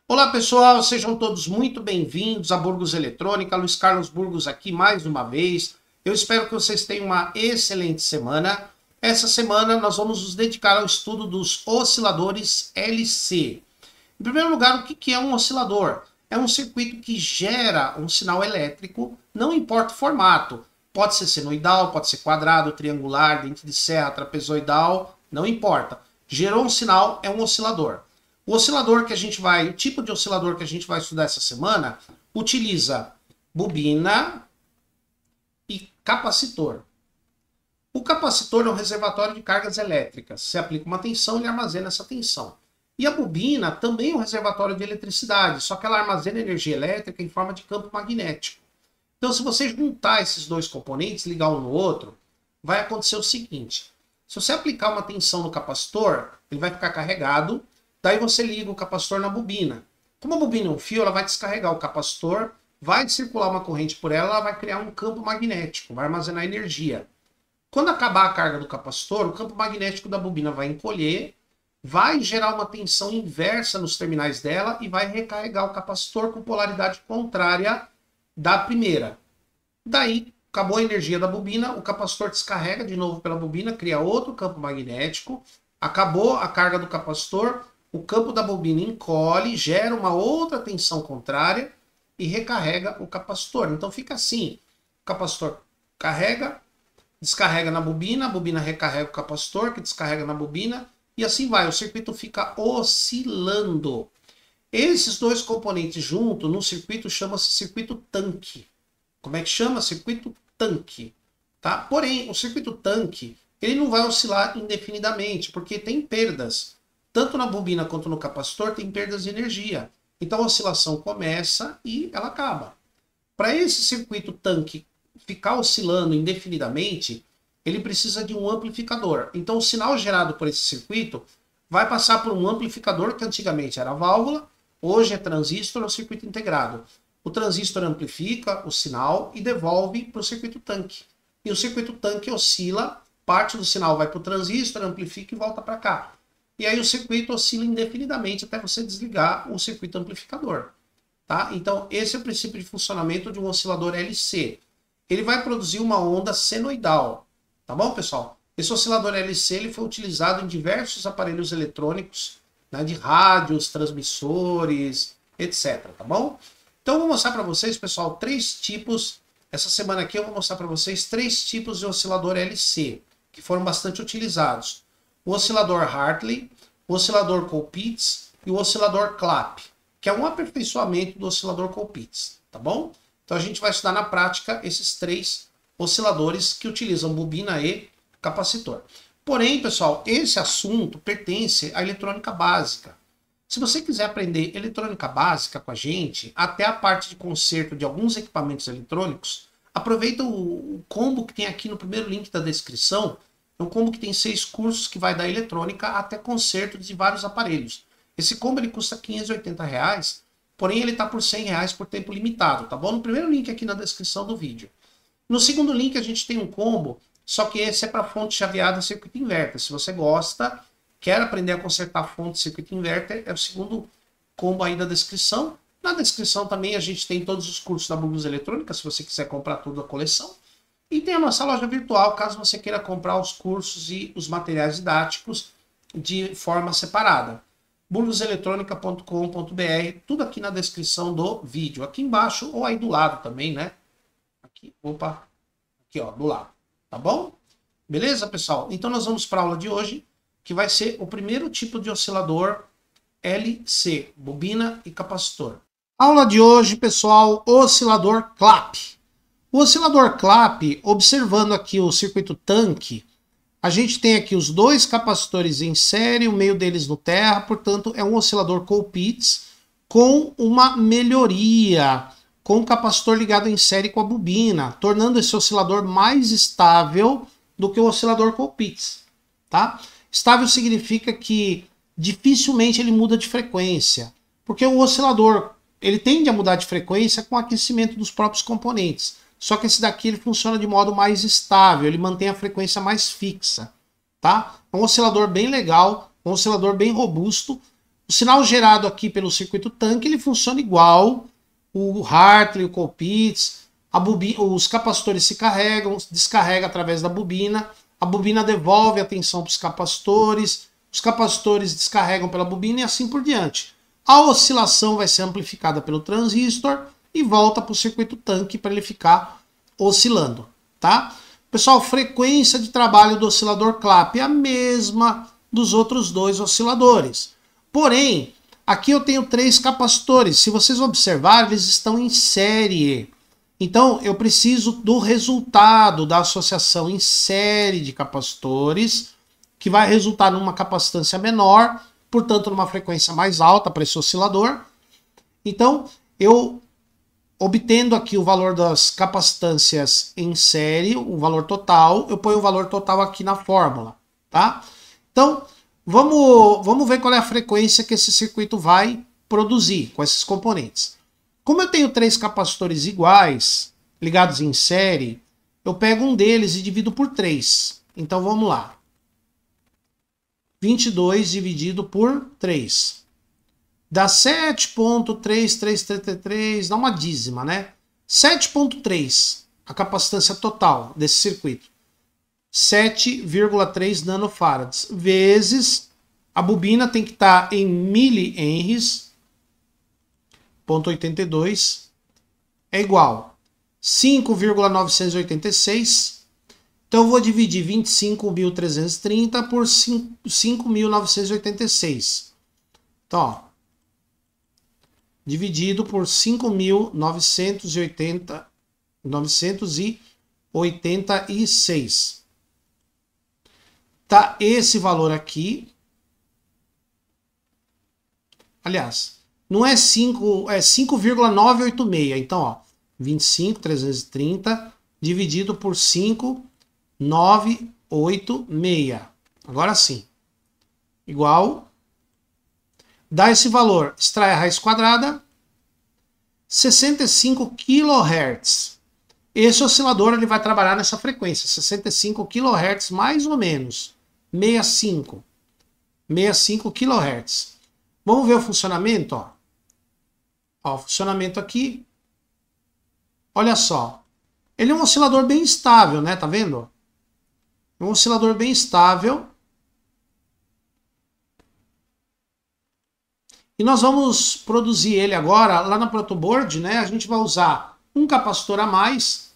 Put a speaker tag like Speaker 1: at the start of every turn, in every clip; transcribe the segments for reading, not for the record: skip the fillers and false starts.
Speaker 1: Olá pessoal, sejam todos muito bem-vindos a Burgos Eletrônica, Luiz Carlos Burgos aqui mais uma vez. Eu espero que vocês tenham uma excelente semana. Essa semana nós vamos nos dedicar ao estudo dos osciladores LC. Em primeiro lugar, o que é um oscilador? É um circuito que gera um sinal elétrico, não importa o formato. Pode ser senoidal, pode ser quadrado, triangular, dente de serra, trapezoidal, não importa. Gerou um sinal, é um oscilador. O oscilador que a gente vai, o tipo de oscilador que a gente vai estudar essa semana, utiliza bobina e capacitor. O capacitor é um reservatório de cargas elétricas. Você aplica uma tensão, ele armazena essa tensão. E a bobina também é um reservatório de eletricidade, só que ela armazena energia elétrica em forma de campo magnético. Então, se você juntar esses dois componentes, ligar um no outro, vai acontecer o seguinte. Se você aplicar uma tensão no capacitor, ele vai ficar carregado. Daí você liga o capacitor na bobina. Como a bobina é um fio, ela vai descarregar o capacitor, vai circular uma corrente por ela, ela vai criar um campo magnético, vai armazenar energia. Quando acabar a carga do capacitor, o campo magnético da bobina vai encolher, vai gerar uma tensão inversa nos terminais dela e vai recarregar o capacitor com polaridade contrária da primeira. Daí, acabou a energia da bobina, o capacitor descarrega de novo pela bobina, cria outro campo magnético, acabou a carga do capacitor, o campo da bobina encolhe, gera uma outra tensão contrária e recarrega o capacitor. Então fica assim, o capacitor carrega, descarrega na bobina, a bobina recarrega o capacitor, que descarrega na bobina, e assim vai, o circuito fica oscilando. Esses dois componentes juntos no circuito chama-se circuito tanque. Como é que chama? Circuito tanque. Tá? Porém, o circuito tanque ele não vai oscilar indefinidamente, porque tem perdas. Tanto na bobina quanto no capacitor tem perdas de energia. Então a oscilação começa e ela acaba. Para esse circuito tanque ficar oscilando indefinidamente, ele precisa de um amplificador. Então o sinal gerado por esse circuito vai passar por um amplificador que antigamente era válvula, hoje é transistor ou circuito integrado. O transistor amplifica o sinal e devolve para o circuito tanque. E o circuito tanque oscila, parte do sinal vai para o transistor, amplifica e volta para cá. E aí o circuito oscila indefinidamente até você desligar o circuito amplificador. Tá? Então esse é o princípio de funcionamento de um oscilador LC. Ele vai produzir uma onda senoidal. Tá bom, pessoal? Esse oscilador LC ele foi utilizado em diversos aparelhos eletrônicos, né, de rádios, transmissores, etc. Tá bom? Então eu vou mostrar para vocês, pessoal, três tipos. Essa semana aqui eu vou mostrar para vocês três tipos de oscilador LC, que foram bastante utilizados. O oscilador Hartley, o oscilador Colpitts e o oscilador Clapp, que é um aperfeiçoamento do oscilador Colpitts, tá bom? Então a gente vai estudar na prática esses três osciladores que utilizam bobina e capacitor. Porém, pessoal, esse assunto pertence à eletrônica básica. Se você quiser aprender eletrônica básica com a gente, até a parte de conserto de alguns equipamentos eletrônicos, aproveita o combo que tem aqui no primeiro link da descrição. É um combo que tem 6 cursos que vai da eletrônica até conserto de vários aparelhos. Esse combo ele custa R$580, porém ele está por R$100 por tempo limitado, tá bom? No primeiro link aqui na descrição do vídeo. No segundo link a gente tem um combo, só que esse é para fonte chaveada circuito inverter. Se você gosta, quer aprender a consertar fonte circuito inverter, é o segundo combo aí da descrição. Na descrição também a gente tem todos os cursos da Burgos Eletrônica, se você quiser comprar toda a coleção. E tem a nossa loja virtual, caso você queira comprar os cursos e os materiais didáticos de forma separada. burgoseletronica.com.br, tudo aqui na descrição do vídeo. Aqui embaixo ou aí do lado também, né? Aqui, opa, aqui ó, do lado. Tá bom? Beleza, pessoal? Então nós vamos para a aula de hoje, que vai ser o primeiro tipo de oscilador LC, bobina e capacitor. Aula de hoje, pessoal, oscilador Clapp. O oscilador Clapp, observando aqui o circuito tanque, a gente tem aqui os dois capacitores em série, o meio deles no terra, portanto é um oscilador Colpitts com uma melhoria, com o capacitor ligado em série com a bobina, tornando esse oscilador mais estável do que o oscilador Colpitts. Tá? Estável significa que dificilmente ele muda de frequência, porque o oscilador ele tende a mudar de frequência com o aquecimento dos próprios componentes. Só que esse daqui ele funciona de modo mais estável, ele mantém a frequência mais fixa, tá? É um oscilador bem legal, um oscilador bem robusto. O sinal gerado aqui pelo circuito tanque, ele funciona igual o Hartley, o Colpitts, os capacitores se carregam, descarrega através da bobina, a bobina devolve a tensão para os capacitores descarregam pela bobina e assim por diante. A oscilação vai ser amplificada pelo transistor e volta para o circuito tanque para ele ficar oscilando, tá? Pessoal, frequência de trabalho do oscilador CLAP é a mesma dos outros dois osciladores. Porém, aqui eu tenho 3 capacitores. Se vocês observarem, eles estão em série. Então, eu preciso do resultado da associação em série de capacitores, que vai resultar numa capacitância menor, portanto, numa frequência mais alta para esse oscilador. Então, eu obtendo aqui o valor das capacitâncias em série, o valor total, eu ponho o valor total aqui na fórmula, tá? Então, vamos ver qual é a frequência que esse circuito vai produzir com esses componentes. Como eu tenho 3 capacitores iguais, ligados em série, eu pego um deles e divido por 3. Então vamos lá. 22 dividido por 3. Dá 7.3333, dá uma dízima, né? 7.3, a capacitância total desse circuito. 7,3 nanofarads, vezes a bobina tem que estar em milihenries, 0,82, é igual 5,986. Então eu vou dividir 25.330 por 5.986. Então, ó, dividido por 5.986. Tá esse valor aqui. Aliás, não é 5, é 5,986. Então, ó, 25.330 dividido por 5,986. Agora sim. Igual. Dá esse valor. Extrai a raiz quadrada. 65 kHz. Esse oscilador ele vai trabalhar nessa frequência. 65 kHz mais ou menos. 65 kHz. Vamos ver o funcionamento, ó. Ó, o funcionamento aqui. Olha só. Ele é um oscilador bem estável, né? Tá vendo? É um oscilador bem estável. E nós vamos produzir ele agora lá na protoboard, né? A gente vai usar um capacitor a mais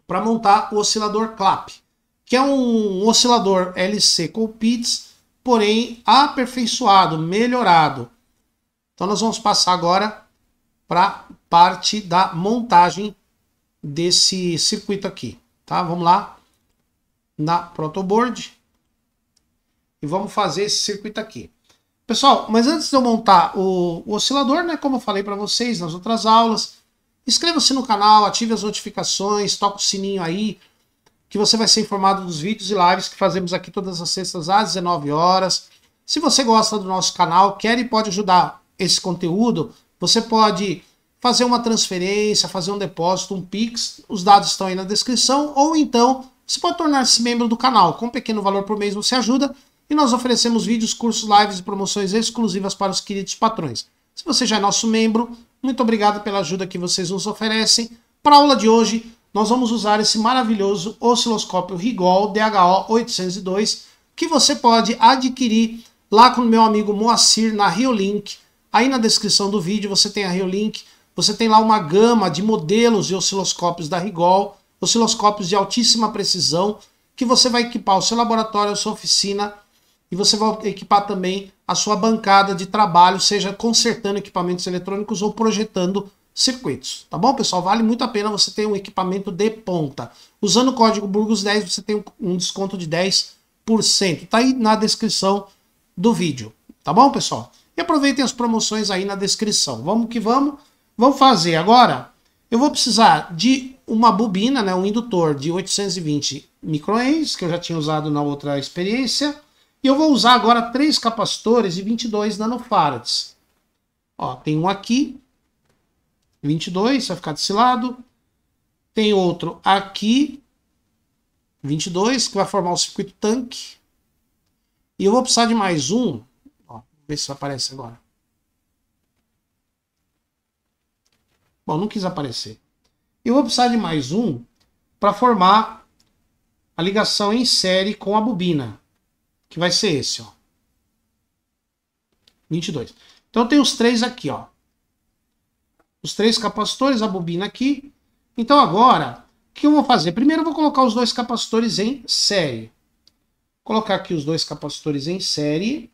Speaker 1: para montar o oscilador CLAP, que é um oscilador LC Colpitts, porém aperfeiçoado, melhorado. Então nós vamos passar agora para a parte da montagem desse circuito aqui, tá? Vamos lá na protoboard e vamos fazer esse circuito aqui. Pessoal, mas antes de eu montar o oscilador, né, como eu falei para vocês nas outras aulas, inscreva-se no canal, ative as notificações, toca o sininho aí, que você vai ser informado dos vídeos e lives que fazemos aqui todas as sextas às 19 horas. Se você gosta do nosso canal, quer e pode ajudar esse conteúdo, você pode fazer uma transferência, fazer um depósito, um Pix, os dados estão aí na descrição, ou então você pode tornar-se membro do canal. Com um pequeno valor por mês você ajuda, e nós oferecemos vídeos, cursos, lives e promoções exclusivas para os queridos patrões. Se você já é nosso membro, muito obrigado pela ajuda que vocês nos oferecem. Para a aula de hoje, nós vamos usar esse maravilhoso osciloscópio Rigol DHO802, que você pode adquirir lá com o meu amigo Moacir na Riolink. Aí na descrição do vídeo você tem a Riolink, você tem lá uma gama de modelos de osciloscópios da Rigol, osciloscópios de altíssima precisão, que você vai equipar o seu laboratório, a sua oficina, e você vai equipar também a sua bancada de trabalho, seja consertando equipamentos eletrônicos ou projetando circuitos. Tá bom, pessoal? Vale muito a pena você ter um equipamento de ponta. Usando o código Burgos10 você tem um desconto de 10%. Tá aí na descrição do vídeo. Tá bom, pessoal? E aproveitem as promoções aí na descrição. Vamos que vamos. Vamos fazer agora. Eu vou precisar de uma bobina, né, um indutor de 820 microhenries, que eu já tinha usado na outra experiência. E eu vou usar agora 3 capacitores de 22 nanofarads. Ó, tem um aqui, 22, vai ficar desse lado. Tem outro aqui, 22, que vai formar o circuito tanque. E eu vou precisar de mais um. Ó, Vê se aparece agora. Bom, não quis aparecer. Eu vou precisar de mais um para formar a ligação em série com a bobina, que vai ser esse, ó. 22. Então tem os três aqui, ó. Os três capacitores, a bobina aqui. Então agora, o que eu vou fazer? Primeiro eu vou colocar os dois capacitores em série. Vou colocar aqui os dois capacitores em série.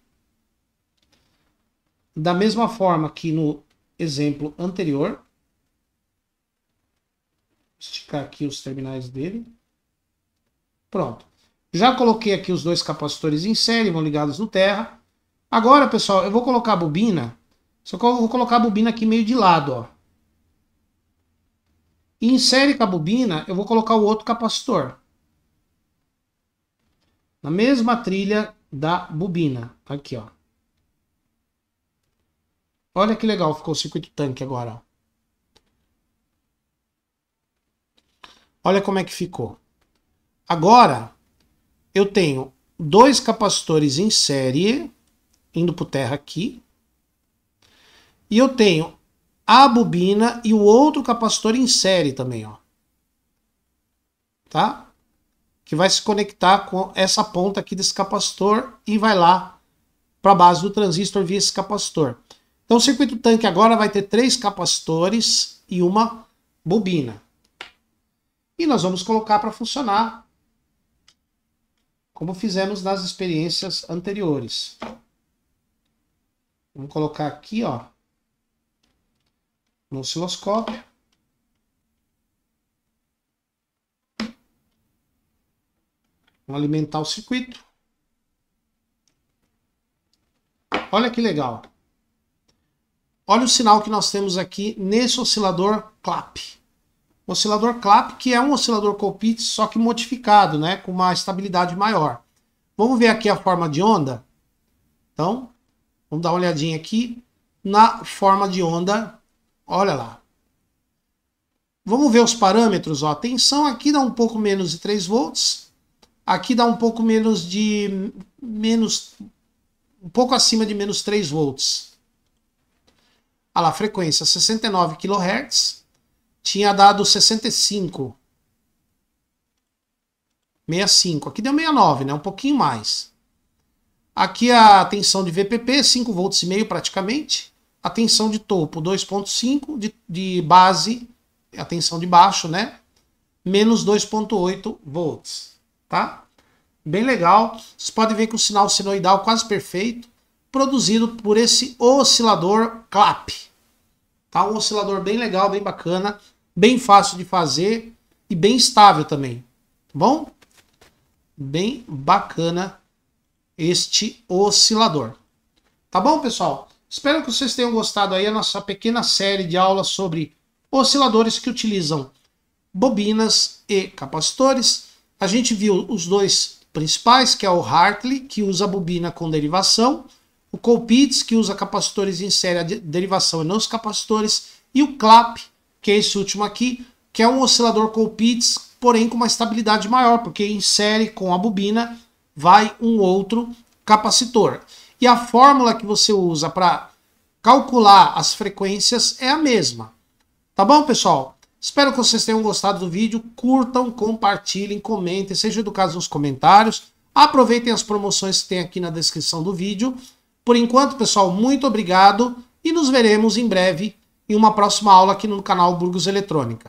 Speaker 1: Da mesma forma que no exemplo anterior. Esticar aqui os terminais dele. Pronto. Já coloquei aqui os dois capacitores em série, vão ligados no terra. Agora, pessoal, eu vou colocar a bobina. Só que eu vou colocar a bobina aqui meio de lado, ó. E em série com a bobina, eu vou colocar o outro capacitor. Na mesma trilha da bobina. Aqui, ó. Olha que legal ficou o circuito tanque agora, ó. Olha como é que ficou. Agora, eu tenho dois capacitores em série, indo para o terra aqui. E eu tenho a bobina e o outro capacitor em série também, ó. Tá? Que vai se conectar com essa ponta aqui desse capacitor e vai lá para a base do transistor via esse capacitor. Então o circuito tanque agora vai ter 3 capacitores e uma bobina. E nós vamos colocar para funcionar como fizemos nas experiências anteriores. Vamos colocar aqui, ó, no osciloscópio. Vamos alimentar o circuito. Olha que legal. Olha o sinal que nós temos aqui nesse oscilador clap. Oscilador clap, que é um oscilador Colpitts, só que modificado, né, com uma estabilidade maior. Vamos ver aqui a forma de onda. Então, vamos dar uma olhadinha aqui na forma de onda. Olha lá. Vamos ver os parâmetros, ó. A tensão aqui dá um pouco menos de 3 volts. Aqui dá um pouco menos de um pouco acima de menos 3 volts. Olha lá, frequência 69 kHz. Tinha dado 65. 65. Aqui deu 69, né? Um pouquinho mais. Aqui a tensão de VPP, 5,5 volts praticamente. A tensão de topo, 2,5. De base, a tensão de baixo, né? Menos 2,8 volts. Tá? Bem legal. Vocês podem ver que o sinal senoidal quase perfeito. Produzido por esse oscilador clap. Tá? Um oscilador bem legal, bem bacana. Bem fácil de fazer e bem estável também. Tá bom? Bem bacana este oscilador. Tá bom, pessoal? Espero que vocês tenham gostado aí da nossa pequena série de aulas sobre osciladores que utilizam bobinas e capacitores. A gente viu os dois principais, que é o Hartley, que usa bobina com derivação, o Colpitts, que usa capacitores em série, a derivação e não os capacitores, e o Clap, que é esse último aqui, que é um oscilador Colpitts, porém com uma estabilidade maior, porque em série com a bobina vai um outro capacitor. E a fórmula que você usa para calcular as frequências é a mesma. Tá bom, pessoal? Espero que vocês tenham gostado do vídeo. Curtam, compartilhem, comentem, sejam educados nos comentários. Aproveitem as promoções que tem aqui na descrição do vídeo. Por enquanto, pessoal, muito obrigado e nos veremos em breve em uma próxima aula aqui no canal Burgos Eletrônica.